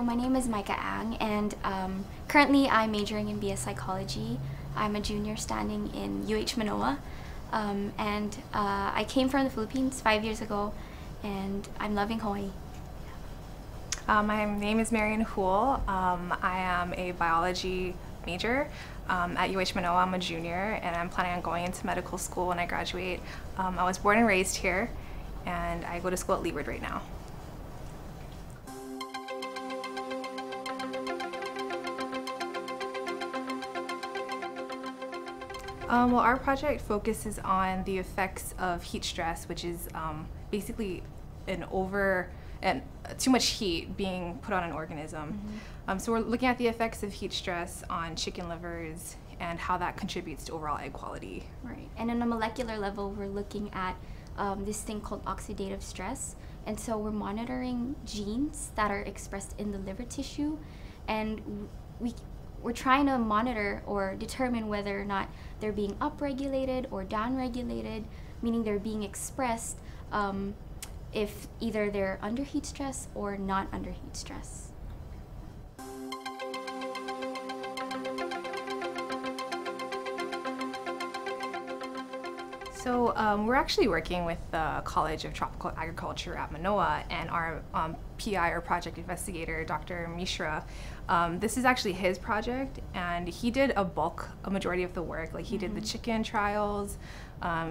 My name is Micah Ang, and currently I'm majoring in BS Psychology. I'm a junior standing in UH Manoa, and I came from the Philippines 5 years ago, and I'm loving Hawaii. My name is Marian Hool. I am a biology major at UH Manoa. I'm a junior, and I'm planning on going into medical school when I graduate. I was born and raised here, and I go to school at Leeward right now. Well, our project focuses on the effects of heat stress, which is basically too much heat being put on an organism. Mm-hmm. So we're looking at the effects of heat stress on chicken livers and how that contributes to overall egg quality. Right, and on a molecular level, we're looking at this thing called oxidative stress. And so we're monitoring genes that are expressed in the liver tissue, and we're trying to monitor or determine whether or not they're being upregulated or downregulated, meaning they're being expressed if either they're under heat stress or not under heat stress. So we're actually working with the College of Tropical Agriculture at Manoa, and our PI or project investigator, Dr. Mishra. This is actually his project, and he did a majority of the work. Like, he did the chicken trials,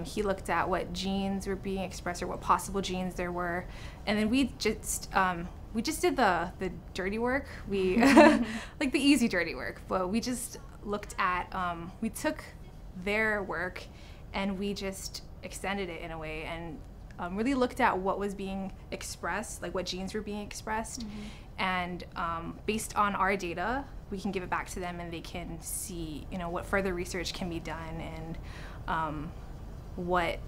he looked at what genes were being expressed or what possible genes there were, and then we just did the dirty work. We like the easy dirty work, but we just looked at we took their work and we just extended it in a way and really looked at what was being expressed, like what genes were being expressed. And based on our data, we can give it back to them, and they can see, what further research can be done and what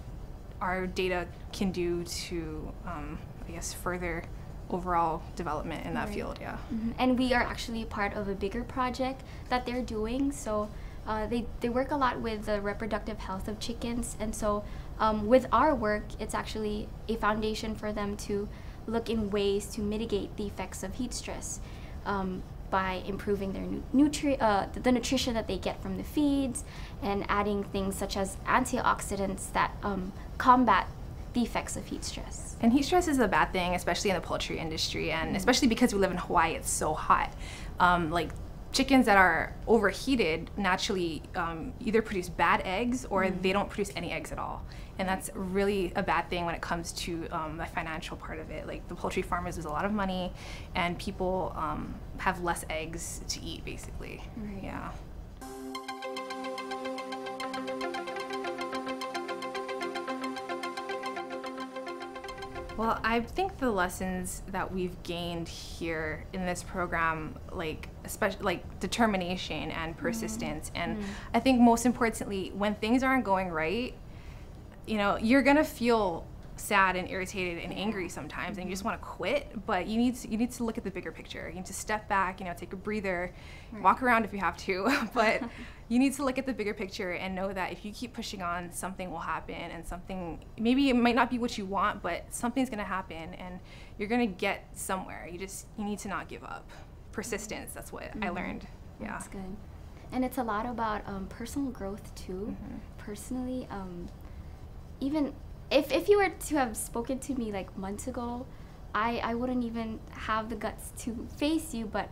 our data can do to, I guess, further overall development in that field. Yeah. And we are actually part of a bigger project that they're doing. So they work a lot with the reproductive health of chickens, and so with our work, it's actually a foundation for them to look in ways to mitigate the effects of heat stress by improving their the nutrition that they get from the feeds, and adding things such as antioxidants that combat the effects of heat stress. And heat stress is a bad thing, especially in the poultry industry, and especially because we live in Hawaii, it's so hot. Like, chickens that are overheated naturally either produce bad eggs or they don't produce any eggs at all. And that's really a bad thing when it comes to the financial part of it. Like, the poultry farmers lose a lot of money, and people have less eggs to eat, basically. Right. Yeah. Well, I think the lessons that we've gained here in this program, especially like determination and persistence, and I think most importantly, when things aren't going right, you're gonna feel sad and irritated and angry sometimes, and you just want to quit. But you need to look at the bigger picture. You need to step back, take a breather, walk around if you have to, but you need to look at the bigger picture and know that if you keep pushing on, something will happen, and something, maybe it might not be what you want, but something's gonna happen, and you're gonna get somewhere. You need to not give up. Persistence, that's what I learned. Yeah. That's good. And it's a lot about personal growth too. Personally, even if you were to have spoken to me like months ago, I wouldn't even have the guts to face you, but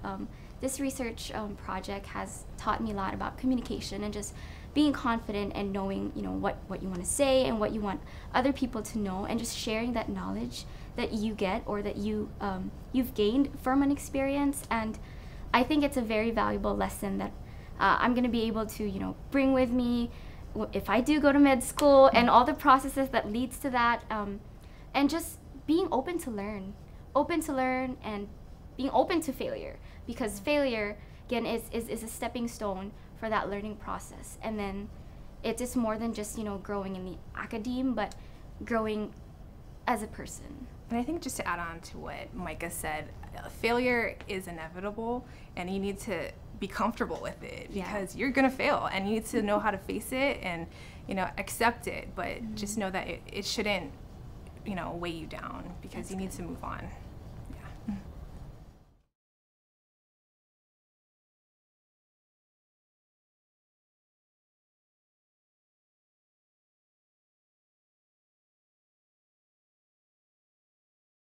this research project has taught me a lot about communication and just being confident and knowing what you want to say and what you want other people to know, and just sharing that knowledge that you get or that you've gained from an experience. And I think it's a very valuable lesson that I'm going to be able to bring with me if I do go to med school, and all the processes that leads to that, and just being open to learn and being open to failure, because failure again is a stepping stone for that learning process. And then it's just more than just growing in the academe, but growing as a person. And I think, just to add on to what Micah said, failure is inevitable, and you need to be comfortable with it, because you're gonna fail, and you need to know how to face it and accept it, but just know that it shouldn't weigh you down, because you need to move on.